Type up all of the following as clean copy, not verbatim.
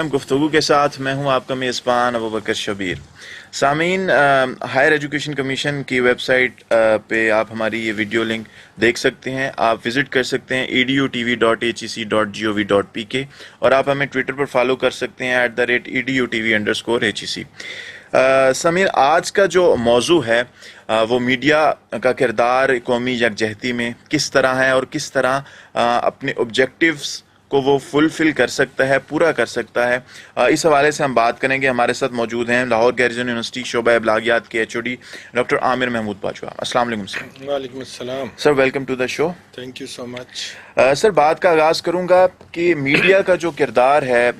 گفتگو کے ساتھ میں ہوں آپ کا میزبان ابوبکر شبیر. سامعین، ہائر ایجوکیشن کمیشن کی ویب سائٹ پہ آپ ہماری یہ ویڈیو لنک دیکھ سکتے ہیں. آپ وزٹ کر سکتے ہیں edutv.hec.gov.pk اور آپ ہمیں ٹویٹر پر فالو کر سکتے ہیں @edutv_hec. سامعین، آج کا جو موضوع ہے وہ میڈیا کا کردار قومی یکجہتی میں کس طرح ہے اور کس طرح اپنے آبجیکٹیوز کو وہ فلفل کر سکتا ہے، پورا کر سکتا ہے. اس حوالے سے ہم بات کریں گے. ہمارے ساتھ موجود ہیں لاہور گیریزن یونیورسٹی شعبہ ابلاغیات کے HOD ڈاکٹر عامر محمود باجوہ. السلام علیکم سر. وعلیکم السلام sir, welcome to the show. Thank you so much. Sir, بات کا آغاز کروں گا کہ میڈیا کا جو کردار ہے،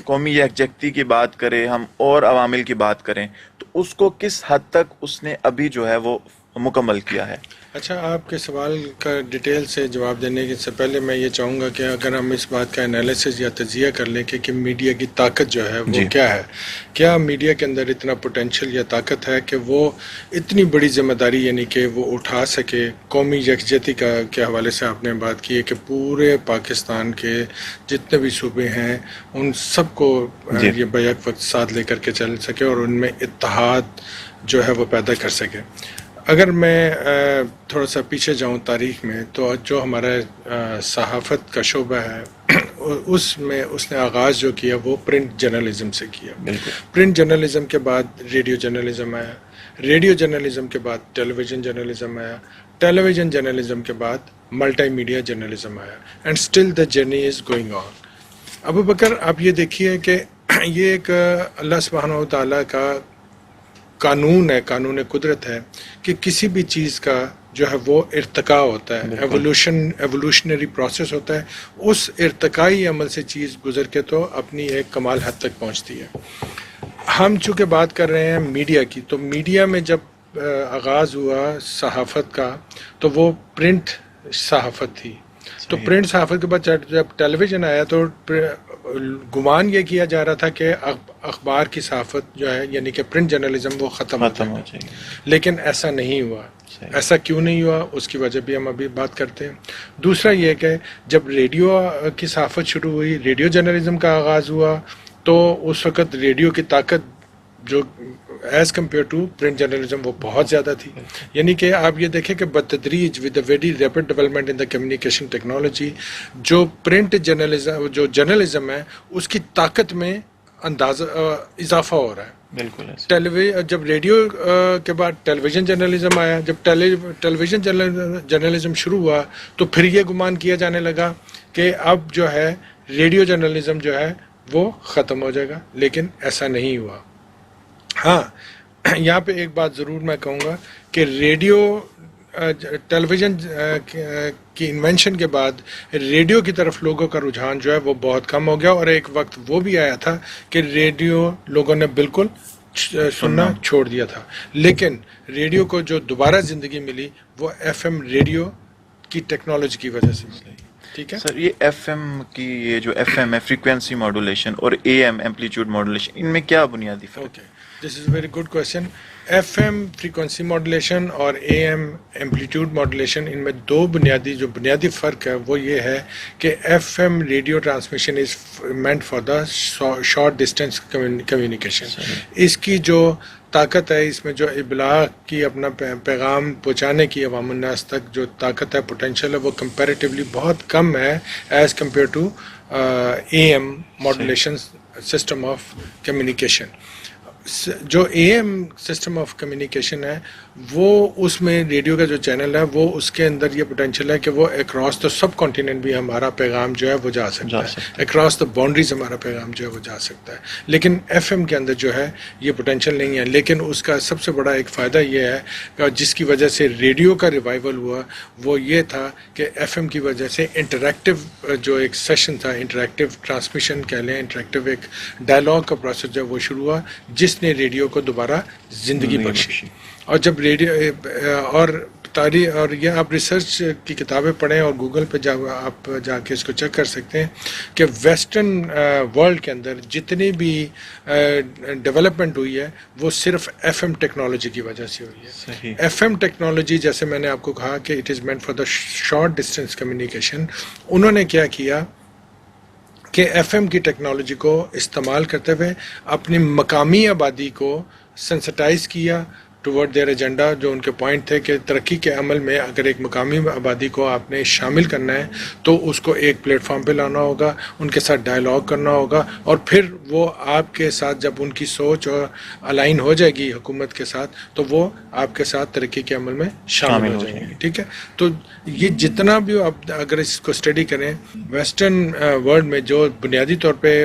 قومی یکجہتی کی بات کریں ہم اور عوامل کی بات کریں تو اس کو کس حد تک اس نے ابھی جو ہے وہ مکمل کیا ہے؟ اچھا، آپ کے سوال کا ڈیٹیل سے جواب دینے سے پہلے میں یہ چاہوں گا کہ اگر ہم اس بات کا انالیسس یا تجزیہ کر لیں کہ میڈیا کی طاقت جو ہے وہ کیا ہے. کیا میڈیا کے اندر اتنا پوٹینشیل یا طاقت ہے کہ وہ اتنی بڑی ذمہ داری یعنی کہ وہ اٹھا سکے. قومی یکجہتی کے حوالے سے آپ نے بات کی ہے کہ پورے پاکستان کے جتنے بھی صوبے ہیں ان سب کو یہ بیک وقت ساتھ لے کر کے چل سکے اور ان میں اتحاد جو ہے وہ پیدا کر سکے. اگر میں تھوڑا سا پیچھے جاؤں تاریخ میں تو جو ہمارا صحافت کا شعبہ ہے اس نے آغاز جو کیا وہ پرنٹ جرنلزم سے کیا. پرنٹ جرنلزم کے بعد ریڈیو جرنلزم آیا. ریڈیو جرنلزم کے بعد ٹیلی ویژن جرنلزم آیا. ٹیلی ویژن جرنلزم کے بعد ملٹی میڈیا جرنلزم آیا. And still the journey is going on. Abubakar, آپ یہ دیکھیے کہ یہ ایک اللہ سبحانہ و تعالیٰ کا قانون ہے، قانون قدرت ہے کہ کسی بھی چیز کا جو ہے وہ ارتقاء ہوتا ہے، ایوولوشنری پروسیس ہوتا ہے. اس ارتقائی عمل سے چیز گزر کے تو اپنی ایک کمال حد تک پہنچتی ہے. ہم چونکہ بات کر رہے ہیں میڈیا کی، تو میڈیا میں جب آغاز ہوا صحافت کا تو وہ پرنٹ صحافت تھی. تو پرنٹ صحافت کے بعد جب ٹیلی ویژن آیا تو گمان یہ کیا جا رہا تھا کہ اخبار کی صحافت جو ہے یعنی کہ پرنٹ جرنلزم وہ ختم ہو جائے گا. لیکن ایسا نہیں ہوا. ایسا کیوں نہیں ہوا اس کی وجہ بھی ہم ابھی بات کرتے ہیں. دوسرا یہ کہ جب ریڈیو کی صحافت شروع ہوئی، ریڈیو جرنلزم کا آغاز ہوا تو اس وقت ریڈیو کی طاقت جو as compare to print journalism وہ بہت زیادہ تھی. یعنی کہ آپ یہ دیکھیں کہ بتدریج with a very rapid development in the communication technology جو پرنٹ جرنلزم ہے اس کی طاقت میں اضافہ ہو رہا ہے. بالکل. جب ریڈیو کے بعد ٹیلی ویژن جرنلزم آیا، جب ٹیلی ویژن جرنلزم شروع ہوا تو پھر یہ گمان کیا جانے لگا کہ اب جو ہے ریڈیو جرنلزم جو ہے وہ ختم ہو جائے گا. لیکن ایسا نہیں ہوا. ہاں، یہاں پہ ایک بات ضرور میں کہوں گا کہ ریڈیو ٹیلی ویژن کی انوینشن کے بعد ریڈیو کی طرف لوگوں کا رجحان جو ہے وہ بہت کم ہو گیا. اور ایک وقت وہ بھی آیا تھا کہ ریڈیو لوگوں نے بالکل سننا چھوڑ دیا تھا. لیکن ریڈیو کو جو دوبارہ زندگی ملی وہ FM ریڈیو کی ٹیکنالوجی کی وجہ سے ملی. ٹھیک ہے سر، یہ FM کی یہ جو FM ہے فریکوینسی ماڈولیشن اور AM ایمپلیٹیوڈ ماڈولیشن، ان میں کیا بنیادی فرق ہے؟ This is very good question. FM frequency modulation اور AM ایمپلیٹیوڈ ماڈولیشن، ان میں دو بنیادی فرق ہے. وہ یہ ہے کہ FM radio transmission is meant for the short distance communication. اس کی جو طاقت ہے، اس میں جو ابلاغ کی اپنا پیغام پہنچانے کی عوام الناس تک جو طاقت ہے، پوٹینشیل ہے، وہ کمپیریٹیولی بہت کم ہے as compare to AM modulation system of communication. جو AM سسٹم آف کمیونیکیشن ہے وہ اس میں ریڈیو کا جو چینل ہے وہ اس کے اندر یہ پوٹینشیل ہے کہ وہ اکراس دا سب کانٹیننٹ بھی ہمارا پیغام جو ہے وہ جا سکتا ہے. اکراس دا باؤنڈریز ہمارا پیغام جو ہے وہ جا سکتا ہے. لیکن FM کے اندر جو ہے یہ پوٹینشیل نہیں ہے. لیکن اس کا سب سے بڑا ایک فائدہ یہ ہے جس کی وجہ سے ریڈیو کا ریوائول ہوا وہ یہ تھا کہ FM کی وجہ سے انٹریکٹیو جو ایک سیشن تھا، انٹریکٹیو ٹرانسمیشن کہہ لیں، انٹریکٹیو ایک ڈائلاگ کا پروسیس جو وہ شروع ہوا جس نے ریڈیو کو دوبارہ زندگی بخشی. اور جب ریڈیو اور تاریخ اور یہ آپ ریسرچ کی کتابیں پڑھیں اور گوگل پہ آپ جا کے اس کو چیک کر سکتے ہیں کہ ویسٹرن ورلڈ کے اندر جتنی بھی ڈیولپمنٹ ہوئی ہے وہ صرف FM ٹیکنالوجی کی وجہ سے ہوئی ہے. FM ٹیکنالوجی جیسے میں نے آپ کو کہا کہ it is meant for the short distance communication. انہوں نے کیا کہ ایف ایم کی ٹیکنالوجی کو استعمال کرتے ہوئے اپنی مقامی آبادی کو سینسٹائز کیا ٹورڈ دیئر ایجنڈا. جو ان کے پوائنٹ تھے کہ ترقی کے عمل میں اگر ایک مقامی آبادی کو آپ نے شامل کرنا ہے تو اس کو ایک پلیٹ فارم پہ لانا ہوگا, ان کے ساتھ ڈائلاگ کرنا ہوگا, اور پھر وہ آپ کے ساتھ جب ان کی سوچ اور الائن ہو جائے گی حکومت کے ساتھ تو وہ آپ کے ساتھ ترقی کے عمل میں شامل ہو جائیں گے. ٹھیک ہے, تو یہ جتنا بھی آپ اگر اس کو اسٹڈی کریں ویسٹرن ورلڈ میں جو بنیادی طور پہ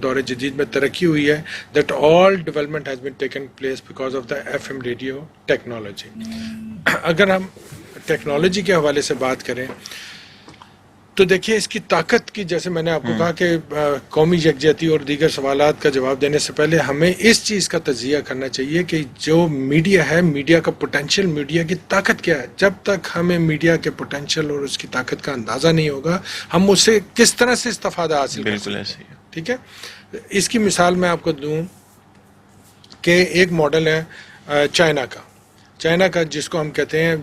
دور جدید میں ترقی ہوئی ہے, that all development has been taken place because of the f m radio technology. اگر ہم ٹیکنالوجی کے حوالے سے بات کریں تو دیکھیے اس کی طاقت کی, جیسے میں نے آپ کو کہا کہ قومی یکجہتی اور دیگر سوالات کا جواب دینے سے پہلے ہمیں اس چیز کا تجزیہ کرنا چاہیے کہ جو میڈیا ہے, میڈیا کا پوٹینشیل, میڈیا کی طاقت کیا ہے. جب تک ہمیں میڈیا کے پوٹینشیل اور اس کی طاقت کا اندازہ نہیں ہوگا ہم اس سے کس طرح سے استفادہ حاصل کر سکتے ہیں. ٹھیک ہے, اس کی مثال میں آپ کو دوں کہ ایک ماڈل ہے چائنا کا جس کو ہم کہتے ہیں,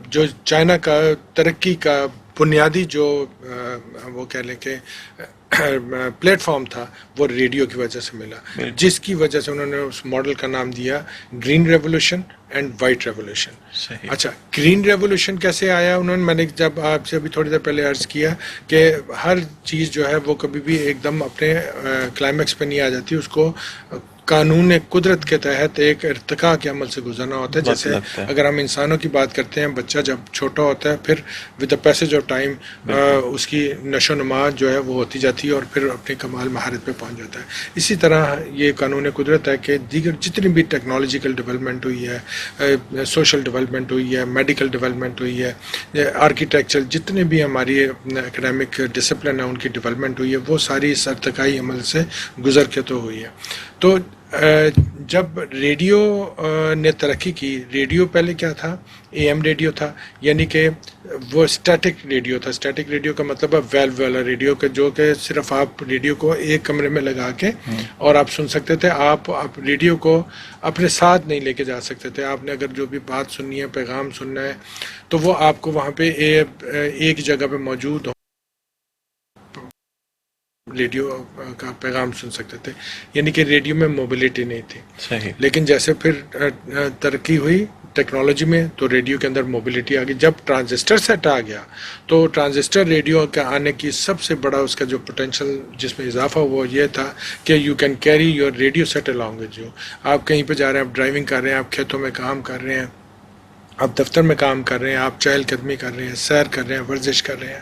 جو چائنا کا ترقی کا بنیادی جو وہ کہہ لیں کہ پلیٹ فارم تھا وہ ریڈیو کی وجہ سے ملا, جس کی وجہ سے انہوں نے اس ماڈل کا نام دیا green revolution and white revolution. اچھا, گرین ریولوشن کیسے آیا؟ انہوں نے, میں نے جب آپ سے ابھی تھوڑی دیر پہلے عرض کیا کہ ہر چیز جو ہے وہ کبھی بھی ایک دم اپنے کلائمیکس پہ نہیں آ جاتی, اس کو قانون قدرت کے تحت ایک ارتقاء کے عمل سے گزرنا ہوتا ہے. جیسے اگر ہم انسانوں کی بات کرتے ہیں, بچہ جب چھوٹا ہوتا ہے پھر with the passage of time اس کی نشو و نما جو ہے وہ ہوتی جاتی ہے اور پھر اپنی کمال مہارت پہ پہنچ جاتا ہے. اسی طرح یہ قانون قدرت ہے کہ دیگر جتنی بھی ٹیکنالوجیکل ڈیولپمنٹ ہوئی ہے, سوشل ڈیولپمنٹ ہوئی ہے, میڈیکل ڈیولپمنٹ ہوئی ہے, آرکیٹیکچر, جتنے بھی ہماری اکیڈیمک ڈسپلن ہے ان کی ڈیولپمنٹ ہوئی ہے, وہ ساری اس ارتقائی عمل سے گزر کے تو ہوئی ہے. تو جب ریڈیو نے ترقی کی, ریڈیو پہلے کیا تھا, اے ایم ریڈیو تھا, یعنی کہ وہ اسٹیٹک ریڈیو تھا. اسٹیٹک ریڈیو کا مطلب ہے ویلو والا ریڈیو, کا جو کہ صرف آپ ریڈیو کو ایک کمرے میں لگا کے اور آپ سن سکتے تھے. آپ ریڈیو کو اپنے ساتھ نہیں لے کے جا سکتے تھے. آپ نے اگر جو بھی بات سننی ہے, پیغام سننا ہے, تو وہ آپ کو وہاں پہ ایک جگہ پہ موجود ہو ریڈیو کا پیغام سن سکتے تھے, یعنی کہ ریڈیو میں موبلٹی نہیں تھی. صحیح. لیکن جیسے پھر ترقی ہوئی ٹیکنالوجی میں تو ریڈیو کے اندر موبلٹی آ گئی. جب ٹرانزسٹر سیٹ آ گیا تو ٹرانزسٹر ریڈیو کے آنے کی سب سے بڑا اس کا جو پوٹینشیل جس میں اضافہ وہ یہ تھا کہ you can carry your radio set along with you. آپ کہیں پہ جا رہے ہیں, آپ ڈرائیونگ کر رہے ہیں, آپ کھیتوں میں کام کر رہے ہیں, آپ دفتر میں کام کر رہے ہیں, آپ چہل قدمی کر رہے ہیں, سیر کر رہے ہیں, ورزش کر رہے ہیں,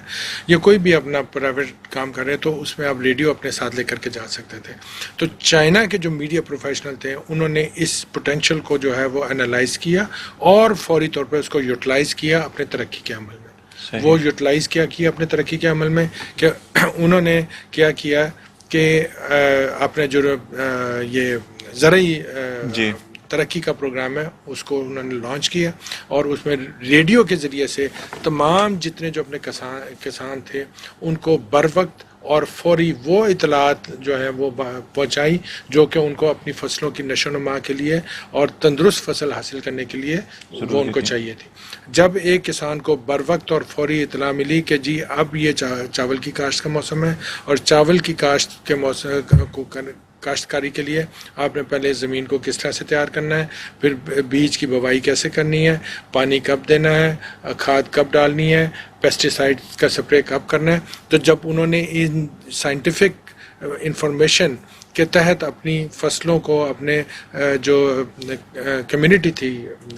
یا کوئی بھی اپنا پرائیویٹ کام کر رہے ہیں, تو اس میں آپ ریڈیو اپنے ساتھ لے کر کے جا سکتے تھے. تو چائنا کے جو میڈیا پروفیشنل تھے انہوں نے اس پوٹینشیل کو جو ہے وہ انالائز کیا اور فوری طور پر اس کو یوٹیلائز کیا اپنے ترقی کے عمل میں. وہ یوٹیلائز کیا اپنے ترقی کے عمل میں کہ انہوں نے کیا کہ اپنے جو یہ زرعی ترقی کا پروگرام ہے اس کو انہوں نے لانچ کیا, اور اس میں ریڈیو کے ذریعے سے تمام جتنے جو اپنے کسان تھے ان کو بر وقت اور فوری وہ اطلاعات جو ہیں وہ پہنچائی جو کہ ان کو اپنی فصلوں کی نشو و نما کے لیے اور تندرست فصل حاصل کرنے کے لیے وہ ان کو چاہیے تھی. جب ایک کسان کو بر وقت اور فوری اطلاع ملی کہ جی اب یہ چاول کی کاشت کا موسم ہے, اور چاول کی کاشت کے موسم کو کاشتکاری کے لیے آپ نے پہلے زمین کو کس طرح سے تیار کرنا ہے, پھر بیج کی بوائی کیسے کرنی ہے, پانی کب دینا ہے, کھاد کب ڈالنی ہے, پیسٹی سائڈ کا سپرے کب کرنا ہے. تو جب انہوں نے ان سائنٹیفک انفارمیشن کے تحت اپنی فصلوں کو, اپنے جو کمیونٹی تھی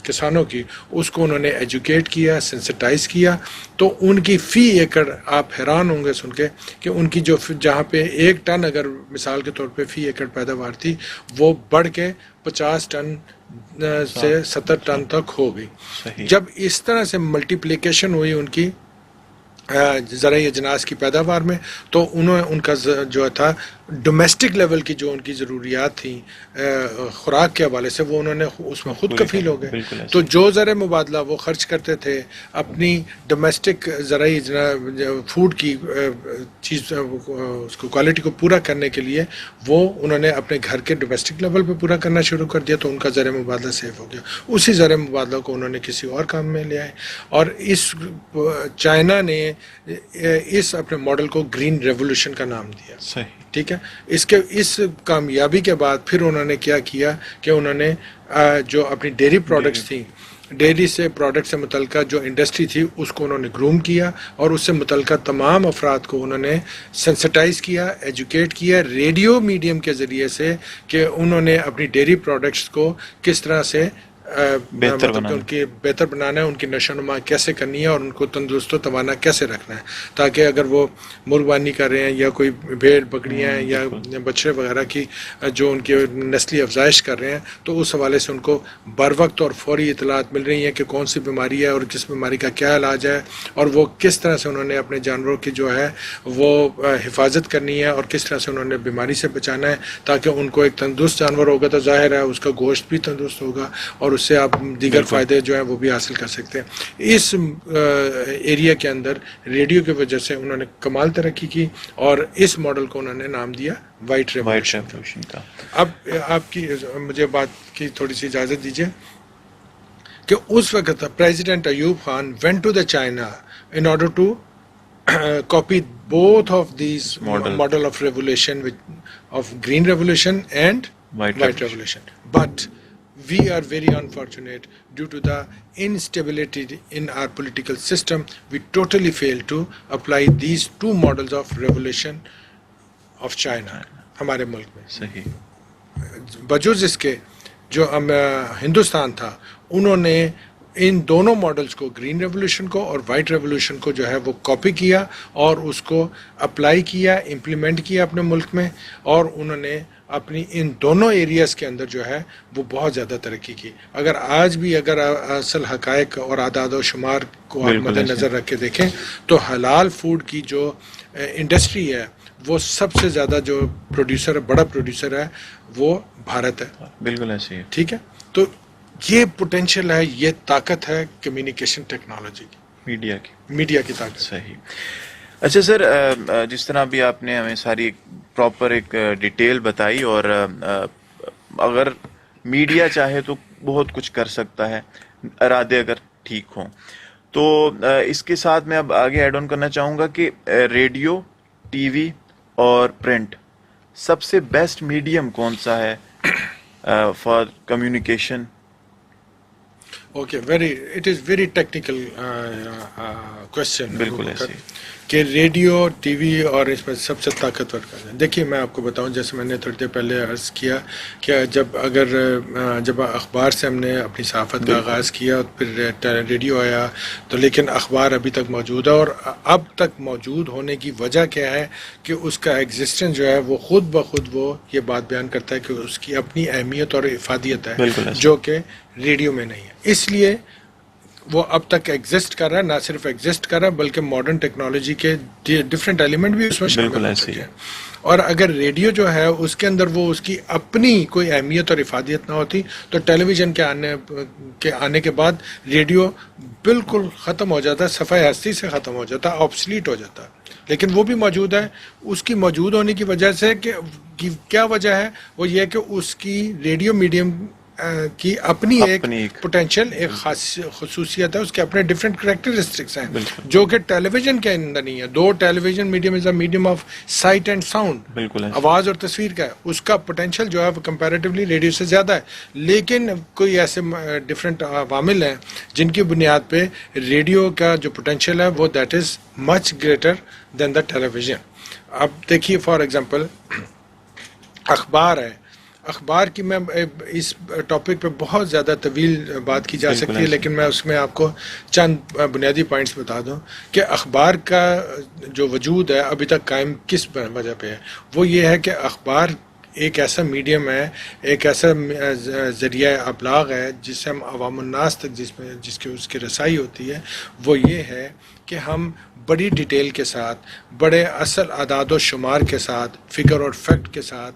کسانوں کی, اس کو انہوں نے ایجوکیٹ کیا, سینسٹائز کیا, تو ان کی فی ایکڑ آپ حیران ہوں گے سن کے کہ ان کی جو جہاں پہ 1 ٹن اگر مثال کے طور پہ فی ایکڑ پیداوار تھی وہ بڑھ کے 50 ٹن سے 70 ٹن تک ہو گئی. جب اس طرح سے ملٹیپلیکیشن ہوئی ان کی زرعی اجناس کی پیداوار میں, تو انہوں ان کا جو تھا ڈومیسٹک لیول کی جو ان کی ضروریات تھیں خوراک کے حوالے سے وہ انہوں نے اس میں خود کفیل ہو گئے. تو جو زر مبادلہ وہ خرچ کرتے تھے اپنی ڈومیسٹک زرعی فوڈ کی چیز اس کو کوالٹی کو پورا کرنے کے لیے وہ انہوں نے اپنے گھر کے ڈومیسٹک لیول پہ پورا کرنا شروع کر دیا, تو ان کا زر مبادلہ سیف ہو گیا. اسی زر مبادلہ کو انہوں نے کسی اور کام میں لے آئے, اور اس چائنا نے اس اپنے ماڈل کو گرین ریولوشن کا نام دیا. صحیح. ٹھیک ہے. اس کامیابی کے بعد پھر انہوں نے کیا کیا کہ انہوں نے جو اپنی ڈیری پروڈکٹس تھیں, ڈیری سے پروڈکٹ سے متعلقہ جو انڈسٹری تھی اس کو انہوں نے گروم کیا, اور اس سے متعلقہ تمام افراد کو انہوں نے سینسٹائز کیا, ایجوکیٹ کیا ریڈیو میڈیم کے ذریعے سے کہ انہوں نے اپنی ڈیری پروڈکٹس کو کس طرح سے ان کی بہتر بنانا ہے, ان کی نشو و نما کیسے کرنی ہے, اور ان کو تندرست و توانا کیسے رکھنا ہے, تاکہ اگر وہ مرغبانی کر رہے ہیں یا کوئی بھیڑ بکریاں ہیں یا بچڑے وغیرہ کی جو ان کی نسلی افزائش کر رہے ہیں, تو اس حوالے سے ان کو بر وقت اور فوری اطلاعات مل رہی ہیں کہ کون سی بیماری ہے اور کس بیماری کا کیا علاج ہے, اور وہ کس طرح سے انہوں نے اپنے جانوروں کی جو ہے وہ حفاظت کرنی ہے, اور کس طرح سے انہوں نے بیماری سے بچانا ہے, تاکہ ان کو ایک تندرست جانور ہوگا تو ظاہر ہے اس کا گوشت بھی تندرست ہوگا, اور اس سے آپ دیگر فائدے جو ہیں وہ بھی حاصل کر سکتے ہیں. اس ایریا کے اندر ریڈیو کی وجہ سے انہوں نے کمال ترقی کی, اور اس ماڈل کو انہوں نے نام دیا وائٹ ریولوشن کا. اب آپ کی مجھے بات کی تھوڑی سی اجازت دیجیے کہ اس وقت president Ayub Khan went to the China in order to copy both of these model of revolution of green revolution and white revolution. But we are very unfortunate due to the instability in our political system. We totally failed to apply these two models of revolution of China ہمارے ملک میں. صحیح. بجوز اس کے جو ہندوستان تھا انہوں نے ان دونوں models کو, گرین ریولوشن کو اور وائٹ ریولوشن کو جو ہے وہ کاپی کیا اور اس کو اپلائی کیا, امپلیمنٹ کیا اپنے ملک میں, اور انہوں نے اپنی ان دونوں ایریاز کے اندر جو ہے وہ بہت زیادہ ترقی کی. اگر آج بھی اگر اصل حقائق اور اعداد و شمار کو آپ مد نظر رکھ کے دیکھیں تو حلال فوڈ کی جو انڈسٹری ہے وہ سب سے زیادہ جو پروڈیوسر ہے, بڑا پروڈیوسر ہے, وہ بھارت ہے. بالکل ایسے ہی. ٹھیک ہے. تو یہ پوٹینشیل ہے, یہ طاقت ہے کمیونیکیشن ٹیکنالوجی کی, میڈیا کی طاقت. صحیح. اچھا سر, جس طرح بھی آپ نے ہمیں ساری پراپر ایک ڈیٹیل بتائی, اور اگر میڈیا چاہے تو بہت کچھ کر سکتا ہے ارادے اگر ٹھیک ہوں, تو اس کے ساتھ میں اب آگے ایڈ آن کرنا چاہوں گا کہ ریڈیو, ٹی وی اور پرنٹ سب سے بیسٹ میڈیم کون سا ہے for communication? Okay, it is very technical question. بالکل ایسے کہ ریڈیو, ٹی وی اور اس میں سب سے طاقتور کا ہے. دیکھیے میں آپ کو بتاؤں, جیسے میں نے تھوڑی دیر پہلے عرض کیا کہ جب اخبار سے ہم نے اپنی صحافت کا آغاز کیا, پھر ریڈیو آیا, تو لیکن اخبار ابھی تک موجود ہے, اور اب تک موجود ہونے کی وجہ کیا ہے کہ اس کا ایگزسٹنس جو ہے وہ خود بخود وہ یہ بات بیان کرتا ہے کہ اس کی اپنی اہمیت اور افادیت ہے, جو کہ ریڈیو میں نہیں ہے. اس لیے وہ اب تک ایگزسٹ کر رہا ہے, نہ صرف ایگزسٹ کر رہا ہے بلکہ ماڈرن ٹیکنالوجی کے ڈفرینٹ ایلیمنٹ بھی اس میں شامل ہو چکے ہیں. اور اگر ریڈیو جو ہے اس کے اندر وہ اس کی اپنی کوئی اہمیت اور افادیت نہ ہوتی تو ٹیلی ویژن کے آنے کے بعد ریڈیو بالکل ختم ہو جاتا, صفحہ ہستی سے ختم ہو جاتا, آبسلیٹ ہو جاتا. لیکن وہ بھی موجود ہے. اس کی موجود ہونے کی وجہ سے کہ کیا وجہ ہے, وہ یہ کہ اس کی ریڈیو میڈیم کی اپنی ایک پوٹینشیل, ایک خصوصیت ہے, اس کے اپنے ڈفرینٹ کریکٹرسٹکس ہیں جو کہ ٹیلی ویژن کے اندر نہیں ہے. دو television medium is a medium of sight and sound, آواز اور تصویر کا ہے, اس کا پوٹینشیل جو ہے وہ کمپیریٹیولی ریڈیو سے زیادہ ہے. لیکن کوئی ایسے ڈفرینٹ عوامل ہیں جن کی بنیاد پہ ریڈیو کا جو پوٹینشیل ہے وہ that is much greater than the television. اب دیکھیے فار ایگزامپل اخبار ہے, اخبار کی میں اس ٹاپک پہ بہت زیادہ طویل بات کی جا سکتی ہے, لیکن میں اس میں آپ کو چند بنیادی پوائنٹس بتا دوں کہ اخبار کا جو وجود ہے ابھی تک قائم کس وجہ پہ ہے. وہ یہ ہے کہ اخبار ایک ایسا میڈیم ہے، ایک ایسا ذریعہ ابلاغ ہے جس سے ہم عوام الناس تک اس کی رسائی ہوتی ہے، وہ یہ ہے کہ ہم بڑی ڈیٹیل کے ساتھ، بڑے اصل اعداد و شمار کے ساتھ، فگر اور فیکٹ کے ساتھ،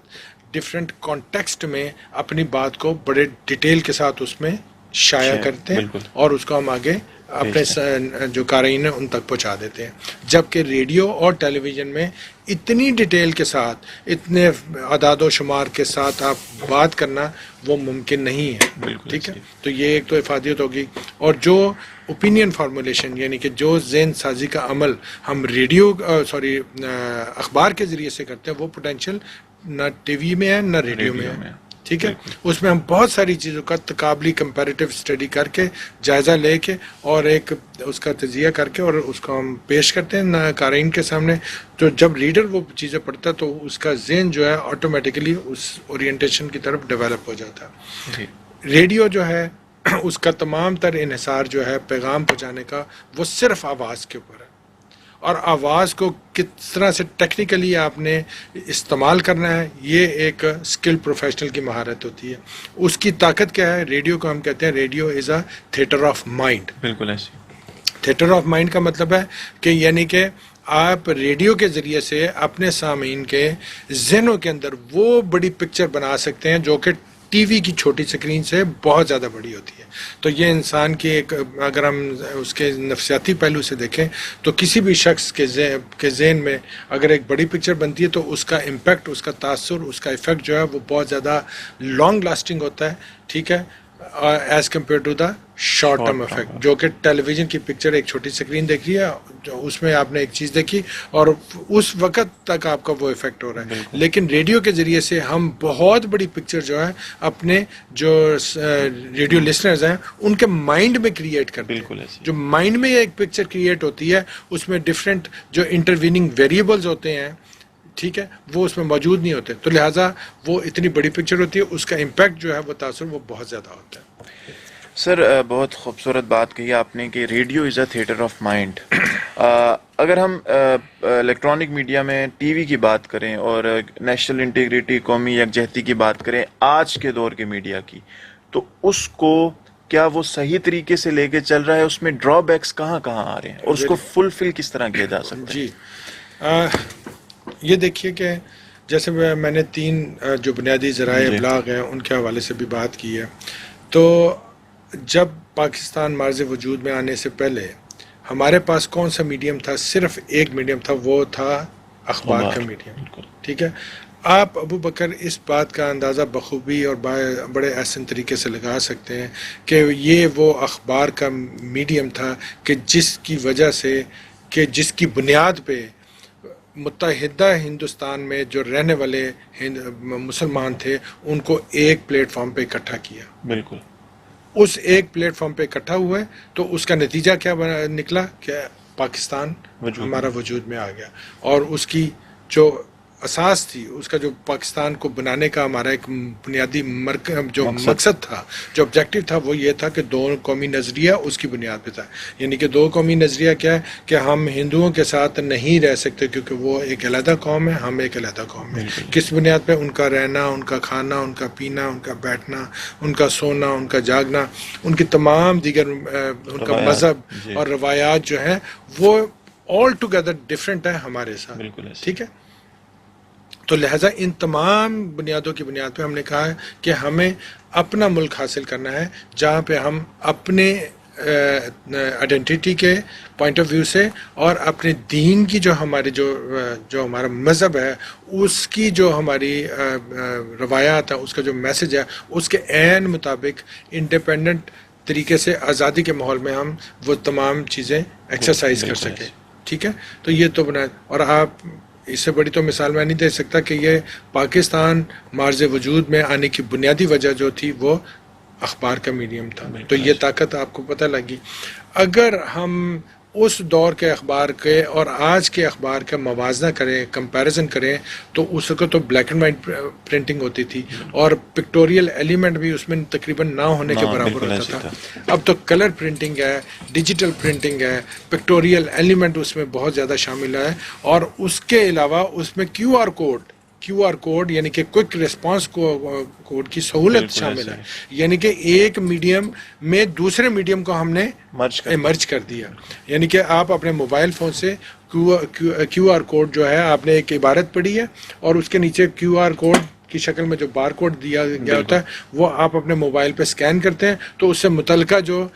ڈفرینٹ کانٹیکسٹ میں اپنی بات کو بڑے ڈیٹیل کے ساتھ اس میں شائع کرتے ہیں اور اس کو ہم آگے اپنے جو قارئین ہیں ان تک پہنچا دیتے ہیں. جبکہ ریڈیو اور ٹیلی ویژن میں اتنی ڈیٹیل کے ساتھ، اتنے اعداد و شمار کے ساتھ آپ بات کرنا وہ ممکن نہیں ہے. ٹھیک ہے، تو یہ ایک تو افادیت ہوگی. اور جو اوپینین فارمولیشن یعنی کہ جو ذہن سازی کا عمل ہم اخبار کے ذریعے سے کرتے ہیں وہ پوٹینشیل نہ ٹی وی میں ہے نہ ریڈیو میں ہے. ٹھیک ہے، اس میں ہم بہت ساری چیزوں کا تقابلی کمپیریٹیو اسٹڈی کر کے، جائزہ لے کے اور ایک اس کا تجزیہ کر کے اور اس کو ہم پیش کرتے ہیں نہ قارئین کے سامنے. تو جب ریڈر وہ چیزیں پڑھتا ہے تو اس کا ذہن جو ہے آٹومیٹیکلی اس اورینٹیشن کی طرف ڈیولپ ہو جاتا ہے. ریڈیو جو ہے اس کا تمام تر انحصار جو ہے پیغام پہنچانے کا وہ صرف آواز کے اوپر ہے، اور آواز کو کس طرح سے ٹیکنیکلی آپ نے استعمال کرنا ہے یہ ایک اسکل پروفیشنل کی مہارت ہوتی ہے. اس کی طاقت کیا ہے؟ ریڈیو کو ہم کہتے ہیں radio is a theatre of mind. بالکل ایسے. تھیٹر آف مائنڈ کا مطلب ہے کہ یعنی کہ آپ ریڈیو کے ذریعے سے اپنے سامعین کے ذہنوں کے اندر وہ بڑی پکچر بنا سکتے ہیں جو کہ ٹی وی کی چھوٹی سکرین سے بہت زیادہ بڑی ہوتی ہے. تو یہ انسان کی ایک، اگر ہم اس کے نفسیاتی پہلو سے دیکھیں تو کسی بھی شخص کے ذہن میں اگر ایک بڑی پکچر بنتی ہے تو اس کا امپیکٹ، اس کا تاثر، اس کا ایفیکٹ جو ہے وہ بہت زیادہ لانگ لاسٹنگ ہوتا ہے. ٹھیک ہے، as compare to the short term effect, جو کہ ٹیلی ویژن کی پکچر ایک چھوٹی سکرین دیکھ رہی ہے، جو اس میں آپ نے ایک چیز دیکھی اور اس وقت تک آپ کا وہ افیکٹ ہو رہا ہے. لیکن ریڈیو کے ذریعے سے ہم بہت بڑی پکچر جو ہے اپنے جو ریڈیو لسنرز ہیں ان کے مائنڈ میں کریٹ کرتے ہیں. جو مائنڈ میں ایک پکچر کریٹ ہوتی ہے اس میں ڈفرینٹ جو انٹرویننگ ویریبلز ہوتے ہیں، ٹھیک ہے، وہ اس میں موجود نہیں ہوتے. تو لہٰذا وہ اتنی بڑی پکچر ہوتی ہے، اس کا امپیکٹ جو ہے وہ تاثر وہ بہت زیادہ ہوتا ہے. سر بہت خوبصورت بات کہی آپ نے کہ radio is a theatre of mind. اگر ہم الیکٹرانک میڈیا میں ٹی وی کی بات کریں اور نیشنل انٹیگریٹی، قومی یکجہتی کی بات کریں آج کے دور کے میڈیا کی، تو اس کو کیا وہ صحیح طریقے سے لے کے چل رہا ہے؟ اس میں ڈرا بیکس کہاں کہاں آ رہے ہیں اور اس کو فلفل کس طرح کیا جا سکتا ہے؟ جی یہ دیکھیے کہ جیسے میں نے 3 جو بنیادی ذرائع ابلاغ ہیں ان کے حوالے سے بھی بات کی ہے. تو جب پاکستان مارز وجود میں آنے سے پہلے ہمارے پاس کون سا میڈیم تھا؟ صرف ایک میڈیم تھا، وہ تھا اخبار کا میڈیم. ٹھیک ہے، آپ ابو بکر اس بات کا اندازہ بخوبی اور بڑے احسن طریقے سے لگا سکتے ہیں کہ یہ وہ اخبار کا میڈیم تھا کہ جس کی وجہ سے، کہ جس کی بنیاد پہ متحدہ ہندوستان میں جو رہنے والے مسلمان تھے ان کو ایک پلیٹ فارم پہ اکٹھا کیا. بالکل. اس ایک پلیٹ فارم پہ اکٹھا ہوئے تو اس کا نتیجہ کیا نکلا کہ پاکستان ہمارا وجود میں آ گیا. اور اس کی جو اساس تھی، اس کا جو پاکستان کو بنانے کا ہمارا ایک بنیادی جو مقصد تھا، جو آبجیکٹو تھا، وہ یہ تھا کہ 2 قومی نظریہ اس کی بنیاد پہ تھا. یعنی کہ 2 قومی نظریہ کیا ہے کہ ہم ہندوؤں کے ساتھ نہیں رہ سکتے کیونکہ وہ ایک علیحدہ قوم ہے، ہم ایک علیحدہ قوم ہے. کس بنیاد پہ؟ ان کا رہنا، ان کا کھانا، ان کا پینا، ان کا بیٹھنا، ان کا سونا، ان کا جاگنا، ان کی تمام دیگر ان کا مذہب اور روایات جو ہیں وہ آل ٹوگیدر ڈفرینٹ ہیں ہمارے ساتھ. ٹھیک ہے، تو لہٰذا ان تمام بنیادوں کی بنیاد پہ ہم نے کہا ہے کہ ہمیں اپنا ملک حاصل کرنا ہے جہاں پہ ہم اپنے آئیڈینٹی کے پوائنٹ آف ویو سے اور اپنے دین کی جو ہماری جو ہمارا مذہب ہے اس کی جو ہماری روایات ہیں، اس کا جو میسج ہے، اس کے عین مطابق انڈیپینڈنٹ طریقے سے آزادی کے ماحول میں ہم وہ تمام چیزیں ایکسرسائز کر سکیں. ٹھیک ہے، تو یہ تو بنا. اور آپ اس سے بڑی تو مثال میں نہیں دے سکتا کہ یہ پاکستان مارز وجود میں آنے کی بنیادی وجہ جو تھی وہ اخبار کا میڈیم تھا. تو یہ طاقت آپ کو پتہ لگی. اگر ہم اس دور کے اخبار کے اور آج کے اخبار کا موازنہ کریں، کمپیریزن کریں، تو اس کو تو بلیک اینڈ وائٹ پرنٹنگ ہوتی تھی اور پکٹوریل ایلیمنٹ بھی اس میں تقریباً نہ ہونے کے برابر ہوتا تھا. اب تو کلر پرنٹنگ ہے، ڈیجیٹل پرنٹنگ ہے، پکٹوریل ایلیمنٹ اس میں بہت زیادہ شامل ہے، اور اس کے علاوہ اس میں QR کوڈ QR کوڈ یعنی کہ کوئک ریسپانس کوڈ کی سہولت شامل ہے. یعنی کہ ایک میڈیم میں دوسرے میڈیم کو ہم نے مرج کر دیا. یعنی کہ آپ اپنے موبائل فون سے QR کوڈ جو ہے آپ نے ایک عبارت پڑھی ہے اور اس کے نیچے QR کوڈ کی شکل میں جو بار کوڈ دیا گیا ہوتا ہے وہ آپ اپنے موبائل پہ سکین کرتے ہیں تو اس سے متعلقہ جو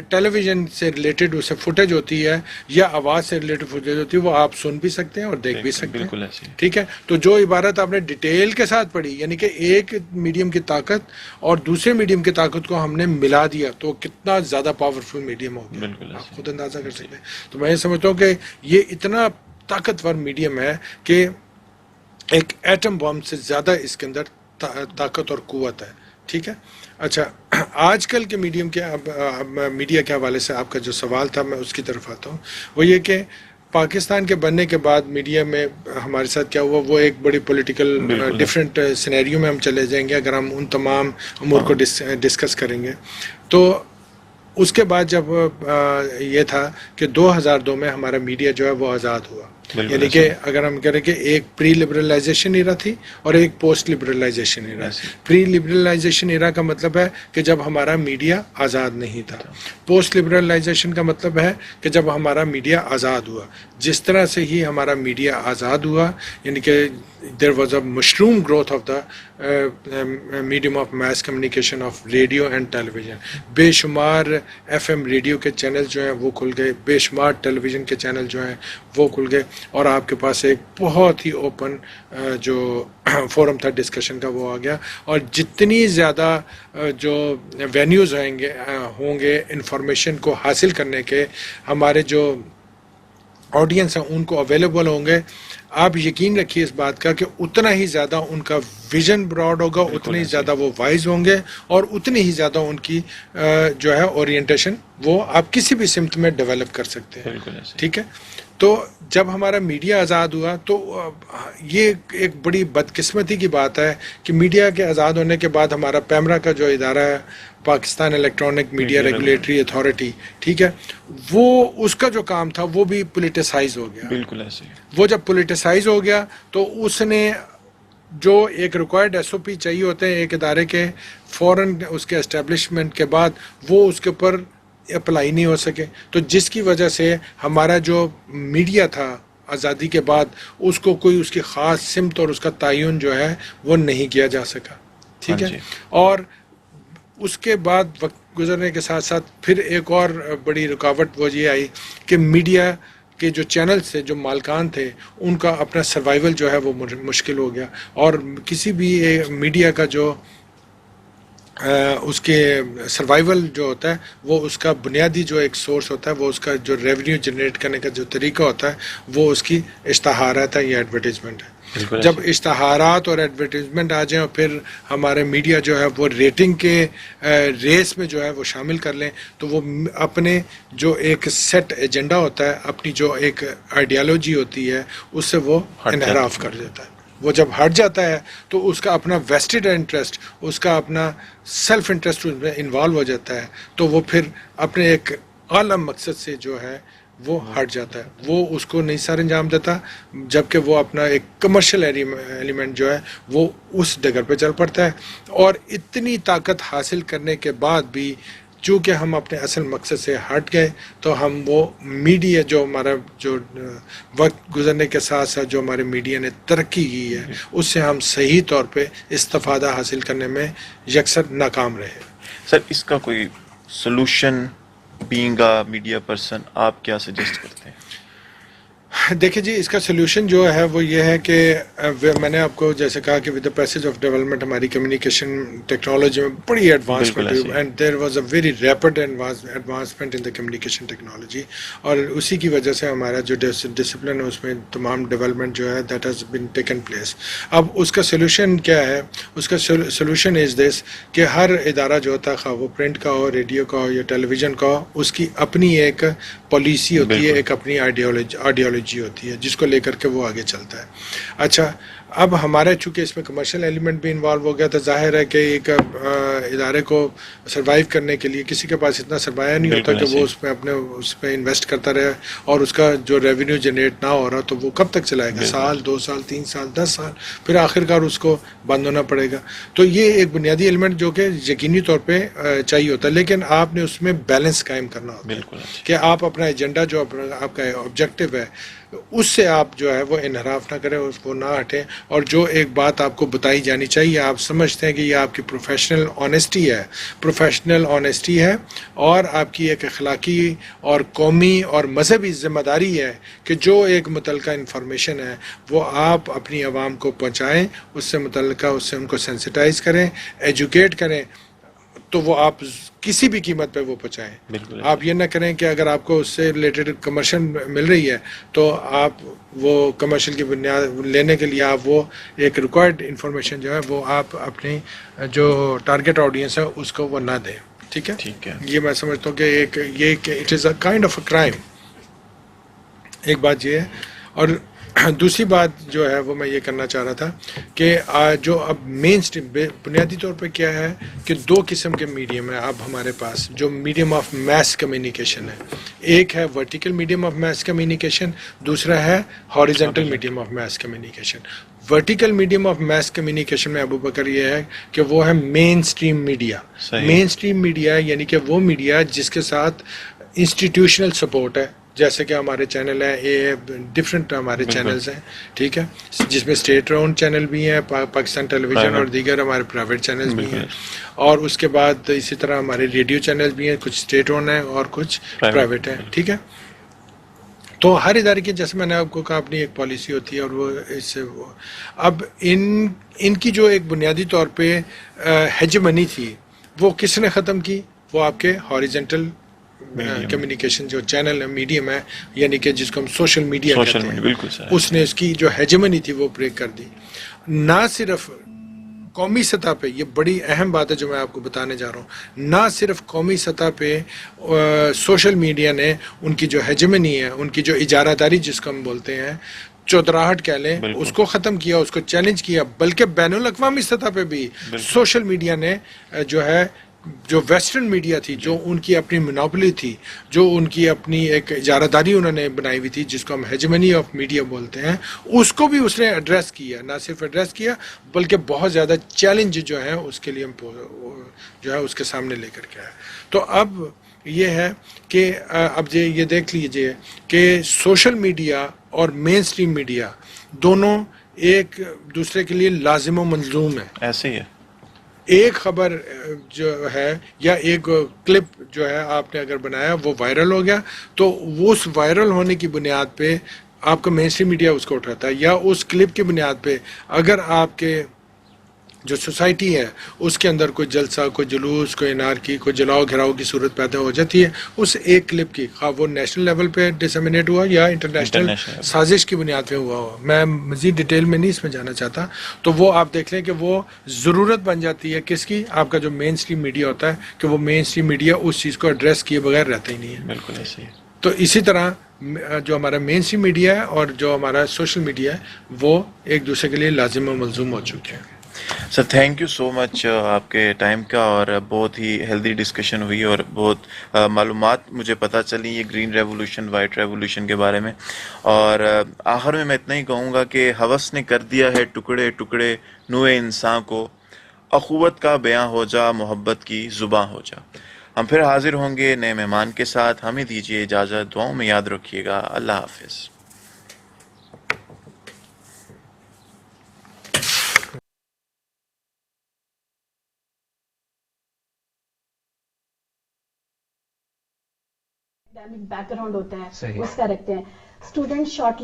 ٹیلی ویژن سے ریلیٹڈ اسے فوٹیج ہوتی ہے یا آواز سے ریلیٹڈ فوٹیج ہوتی ہے وہ آپ سن بھی سکتے ہیں اور دیکھ بھی سکتے ہیں. ٹھیک ہے. تو جو عبارت آپ نے ڈیٹیل کے ساتھ پڑھی یعنی کہ ایک میڈیم کی طاقت اور دوسرے میڈیم کی طاقت کو ہم نے ملا دیا تو کتنا زیادہ پاورفل میڈیم ہو گیا, آپ خود اندازہ کر سکتے ہیں. تو میں یہ سمجھتا ہوں کہ یہ اتنا طاقتور میڈیم ہے کہ ایک ایٹم بم سے زیادہ اس کے اندر طاقت اور قوت ہے. ٹھیک ہے. اچھا, آج کل کے میڈیا کے حوالے سے آپ کا جو سوال تھا میں اس کی طرف آتا ہوں. وہ یہ کہ پاکستان کے بننے کے بعد میڈیا میں ہمارے ساتھ کیا ہوا, وہ ایک بڑی پولیٹیکل ڈفرینٹ سینیریو میں ہم چلے جائیں گے اگر ہم ان تمام امور کو ڈسکس کریں گے. تو اس کے بعد جب یہ تھا کہ 2002 میں ہمارا میڈیا جو ہے وہ آزاد ہوا. یعنی کہ اگر ہم کریں کہ ایک پری لبرلائزیشن ایرا تھی اور ایک پوسٹ لبرلائزیشن ایرا. پری لبرلائزیشن ایرا کا مطلب ہے کہ جب ہمارا میڈیا آزاد نہیں تھا. پوسٹ لبرلائزیشن کا مطلب ہے کہ جب ہمارا میڈیا آزاد ہوا. جس طرح سے ہی ہمارا میڈیا آزاد ہوا یعنی کہ there was a mushroom growth of the medium of mass communication of radio and television. بے شمار FM ریڈیو کے چینل جو ہیں وہ کھل گئے, بے شمار ٹیلی ویژن کے چینل جو ہیں وہ کھل گئے اور آپ کے پاس ایک بہت ہی اوپن جو فورم تھا ڈسکشن کا وہ آ گیا. اور جتنی زیادہ جو وینیوز ہوں گے انفارمیشن کو حاصل کرنے کے, ہمارے جو آڈینس ہیں ان کو اویلیبل ہوں گے, آپ یقین رکھیے اس بات کا کہ اتنا ہی زیادہ ان کا ویژن براڈ ہوگا, اتنے ہی زیادہ وہ وائز ہوں گے اور اتنی ہی زیادہ ان کی جو ہے اورینٹیشن وہ آپ کسی بھی سمت میں ڈیولپ کر سکتے ہیں. ٹھیک ہے. تو جب ہمارا میڈیا آزاد ہوا تو یہ ایک بڑی بدقسمتی کی بات ہے کہ میڈیا کے آزاد ہونے کے بعد ہمارا پیمرا کا جو ادارہ ہے Pakistan electronic media regulatory authority, ٹھیک ہے, وہ اس کا جو کام تھا وہ بھی پولیٹیسائز ہو گیا. بالکل ایسے. وہ جب پولیٹیسائز ہو گیا تو اس نے جو ایک ریکوائرڈ SOP چاہیے ہوتے ہیں ایک ادارے کے, فوراً اس کے اسٹیبلشمنٹ کے بعد وہ اس کے اوپر اپلائی نہیں ہو سکے. تو جس کی وجہ سے ہمارا جو میڈیا تھا آزادی کے بعد اس کو کوئی اس کی خاص سمت اور اس کا تعین جو ہے وہ نہیں کیا جا سکا. ٹھیک ہے. اور اس کے بعد وقت گزرنے کے ساتھ ساتھ پھر ایک اور بڑی رکاوٹ وہ یہ آئی کہ میڈیا کے جو چینلز تھے, جو مالکان تھے, ان کا اپنا سروائیول جو ہے وہ مشکل ہو گیا. اور کسی بھی میڈیا کا جو اس کے سروائیول جو ہوتا ہے وہ اس کا بنیادی جو ایک سورس ہوتا ہے وہ اس کا جو ریونیو جنریٹ کرنے کا جو طریقہ ہوتا ہے وہ اس کی اشتہارات ہے یا ایڈورٹیزمنٹ ہے. جب اشتہارات اور ایڈورٹیزمنٹ آ جائیں اور پھر ہمارے میڈیا جو ہے وہ ریٹنگ کے ریس میں جو ہے وہ شامل کر لیں تو وہ اپنے جو ایک سیٹ ایجنڈا ہوتا ہے, اپنی جو ایک آئیڈیالوجی ہوتی ہے اس سے وہ انحراف کر دیتا ہے. وہ جب ہٹ جاتا ہے تو اس کا اپنا ویسٹڈ انٹرسٹ, اس کا اپنا سیلف انٹرسٹ اس میں انوالو ہو جاتا ہے تو وہ پھر اپنے ایک اعلیٰ مقصد سے جو ہے وہ ہٹ جاتا ہے, وہ اس کو نہیں سر انجام دیتا, جبکہ وہ اپنا ایک کمرشل ایلیمنٹ جو ہے وہ اس ڈگر پہ چل پڑتا ہے. اور اتنی طاقت حاصل کرنے کے بعد بھی چونکہ ہم اپنے اصل مقصد سے ہٹ گئے تو ہم وہ میڈیا جو ہمارا جو وقت گزرنے کے ساتھ ساتھ جو ہمارے میڈیا نے ترقی کی ہے اس سے ہم صحیح طور پہ استفادہ حاصل کرنے میں یکسر ناکام رہے. سر اس کا کوئی solution being a media person آپ کیا سجیسٹ کرتے ہیں؟ دیکھیں جی, اس کا سلوشن جو ہے وہ یہ ہے کہ میں نے آپ کو جیسے کہا کہ with the passage of development ہماری کمیونیکیشن ٹیکنالوجی میں بڑی ایڈوانسمنٹ ہوئی and there was a very rapid advancement in the communication technology, اور اسی کی وجہ سے ہمارا جو ڈسپلن ہے اس میں تمام ڈیولپمنٹ جو ہے that has been taken place. اب اس کا سلوشن کیا ہے؟ اس کا سلوشن از دس کہ ہر ادارہ جو ہوتا ہے خواہ وہ پرنٹ کا ہو, ریڈیو کا ہو یا ٹیلی ویژن کا ہو, اس کی اپنی ایک پالیسی ہوتی ہے, ایک اپنی آئیڈیالوجی ہوتی ہے جس کو لے کر کے وہ آگے چلتا ہے. اچھا, اب ہمارا چونکہ اس میں کمرشل ایلیمنٹ بھی انوالو ہو گیا تو ظاہر ہے کہ ایک ادارے کو سروائیو کرنے کے لیے کسی کے پاس اتنا سرمایہ نہیں ہوتا کہ وہ اس میں اپنے اس پہ انویسٹ کرتا رہے اور اس کا جو ریونیو جنریٹ نہ ہو رہا تو وہ کب تک چلائے گا؟ سال، 2 سال، 3 سال، 10 سال، پھر آخر کار اس کو بند ہونا پڑے گا. تو یہ ایک بنیادی ایلیمنٹ جو کہ یقینی طور پہ چاہیے ہوتا ہے، لیکن آپ نے اس میں بیلنس قائم کرنا ہوتا ہے کہ آپ اپنا ایجنڈا جو آپ کا آبجیکٹو ہے اس سے آپ جو ہے وہ انحراف نہ کریں، اس کو نہ ہٹیں، اور جو ایک بات آپ کو بتائی جانی چاہیے آپ سمجھتے ہیں کہ یہ آپ کی پروفیشنل آنیسٹی ہے اور آپ کی ایک اخلاقی اور قومی اور مذہبی ذمہ داری ہے کہ جو ایک متعلقہ انفارمیشن ہے وہ آپ اپنی عوام کو پہنچائیں، اس سے متعلقہ اس سے ان کو سینسٹائز کریں، ایجوکیٹ کریں، تو وہ آپ کسی بھی قیمت پہ وہ پہنچائیں. آپ یہ نہ کریں کہ اگر آپ کو اس سے ریلیٹڈ کمرشل مل رہی ہے تو آپ وہ کمرشل کی بنیاد لینے کے لیے آپ وہ ایک ریکوائرڈ انفارمیشن جو ہے وہ آپ اپنی جو ٹارگیٹ آڈینس ہے اس کو وہ نہ دیں. ٹھیک ہے. یہ میں سمجھتا ہوں کہ یہ it is a kind of a crime. ایک بات یہ ہے، اور دوسری بات جو ہے وہ میں یہ کرنا چاہ رہا تھا کہ جو اب مین اسٹریم بنیادی طور پہ کیا ہے کہ 2 قسم کے میڈیم ہیں اب ہمارے پاس جو میڈیم آف میس کمیونیکیشن ہے. ایک ہے vertical medium of mass communication, دوسرا ہے horizontal medium of mass communication. Vertical medium of mass communication میں ابو بکر یہ ہے کہ وہ ہے مین اسٹریم میڈیا. مین اسٹریم میڈیا یعنی کہ وہ میڈیا جس کے ساتھ انسٹیٹیوشنل سپورٹ ہے، جیسے کہ ہمارے چینل ہیں، ڈفرینٹ ہمارے چینلز ہیں، ٹھیک ہے، جس میں اسٹیٹ اونڈ چینل بھی ہیں، پاکستان ٹیلی ویژن اور دیگر ہمارے پرائیویٹ چینلز بھی ہیں، اور اس کے بعد اسی طرح ہمارے ریڈیو چینلز بھی ہیں، کچھ اسٹیٹ اونڈ ہیں اور کچھ پرائیویٹ ہیں. ٹھیک ہے. تو ہر ادارے کی جیسے میں نے آپ کو کہا اپنی ایک پالیسی ہوتی ہے، اور وہ اس سے اب ان کی جو ایک بنیادی طور پہ ہیجمنی تھی وہ کس نے ختم کی؟ وہ آپ کے ہاریزونٹل کمیونیکیشن جو چینل ہے، میڈیم ہے، یعنی کہ جس کو ہم سوشل میڈیا کہتے ہیں، اس نے اس کی جو ہیجمنی تھی وہ بریک کر دی. نہ صرف قومی سطح پہ، یہ بڑی اہم بات ہے جو میں آپ کو بتانے جا رہا ہوں، نہ صرف قومی سطح پہ سوشل میڈیا نے ان کی جو ہیجمنی ہے، ان کی جو اجارہ داری جس کو ہم بولتے ہیں، چودراہٹ کہہ لیں، اس کو ختم کیا، اس کو چیلنج کیا، بلکہ بین الاقوامی سطح پہ بھی سوشل میڈیا نے جو ہے جو ویسٹرن میڈیا تھی، جو ان کی اپنی مونوپولی تھی، جو ان کی اپنی ایک اجارہ داری انہوں نے بنائی ہوئی تھی جس کو ہم ہیجمنی آف میڈیا بولتے ہیں، اس کو بھی اس نے ایڈریس کیا. نہ صرف ایڈریس کیا بلکہ بہت زیادہ چیلنج جو ہیں اس کے لیے ہم جو ہے اس کے سامنے لے کر کے آئے. تو اب یہ ہے کہ اب یہ دیکھ لیجئے کہ سوشل میڈیا اور مین اسٹریم میڈیا دونوں ایک دوسرے کے لیے لازم و ملزوم ہیں. ایسے ہی ہے. ایک خبر جو ہے یا ایک کلپ جو ہے آپ نے اگر بنایا وہ وائرل ہو گیا تو اس وائرل ہونے کی بنیاد پہ آپ کا مین اسٹریم میڈیا اس کو اٹھاتا ہے، یا اس کلپ کی بنیاد پہ اگر آپ کے جو سوسائٹی ہے اس کے اندر کوئی جلسہ، کوئی جلوس، کوئی انارکی، کوئی جلاؤ گھراؤ کی صورت پیدا ہو جاتی ہے، اس ایک کلپ کی خواہ وہ نیشنل لیول پہ ڈسمینیٹ ہوا یا انٹرنیشنل سازش کی بنیاد پہ ہوا ہوا، میں مزید ڈیٹیل میں نہیں اس میں جانا چاہتا، تو وہ آپ دیکھ لیں کہ وہ ضرورت بن جاتی ہے کس کی؟ آپ کا جو مین اسٹریم میڈیا ہوتا ہے کہ وہ مین اسٹریم میڈیا اس چیز کو ایڈریس کیے بغیر رہتا ہی نہیں ہے. بالکل ایسے ہی. تو اسی طرح جو ہمارا مین اسٹریم میڈیا ہے اور جو ہمارا سوشل میڈیا ہے وہ ایک دوسرے کے لیے لازم و ملزوم ہو چکے ہیں. سر تھینک یو سو مچ آپ کے ٹائم کا، اور بہت ہی ہیلدی ڈسکشن ہوئی اور بہت معلومات مجھے پتہ چلی یہ گرین ریولوشن، وائٹ ریولوشن کے بارے میں. اور آخر میں اتنا ہی کہوں گا کہ ہوس نے کر دیا ہے ٹکڑے ٹکڑے نوع انسان کو، اخوت کا بیاں ہو جا، محبت کی زباں ہو جا. ہم پھر حاضر ہوں گے نئے مہمان کے ساتھ. ہمیں دیجیے اجازت، دعاؤں میں یاد رکھیے گا. اللہ حافظ. بیک گراؤنڈ ہوتا ہے اس کا رکھتے ہیں اسٹوڈنٹ شارٹ